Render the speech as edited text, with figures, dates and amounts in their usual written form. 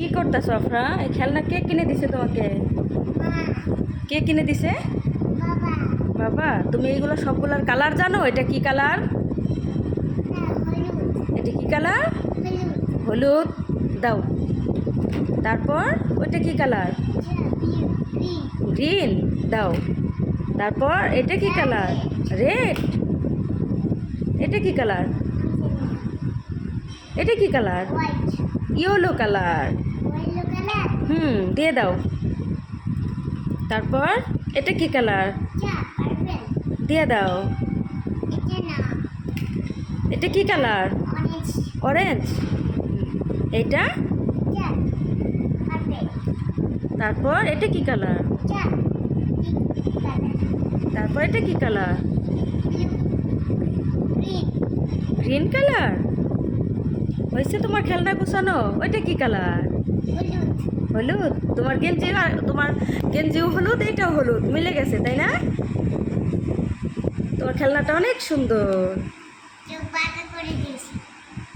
কি করতেছো আফরা? এই খেলনা কে কিনে দিছে তোমাকে? কে কিনে দিছে? বাবা। তুমি এইগুলো সবগুলোর কালার জানো? এটা কি কালার? এটা কি কালার? হলুদ। দাও। তারপর ওইটা কি কালার? গ্রিন। দাও। তারপর এটা কি কালার? রেড। এটা কি কালার? এটা কি কালার? Yellow colour. দিয়ে দাও। তারপর এটা কি কালার? দিয়ে দাও। এটা কি কালার? অরেঞ্জ। এটা? তারপর এটা কি কালার? তারপর এটা কি কালার? Green colour. হয়েছে তোমার খেলনা গোছানো? ওইটা কি কালার? হলুদ। তোমার গেঞ্জিও হলুদ, এটাও হলুদ, মিলে গেছে তাই না? তোমার খেলনাটা অনেক সুন্দর।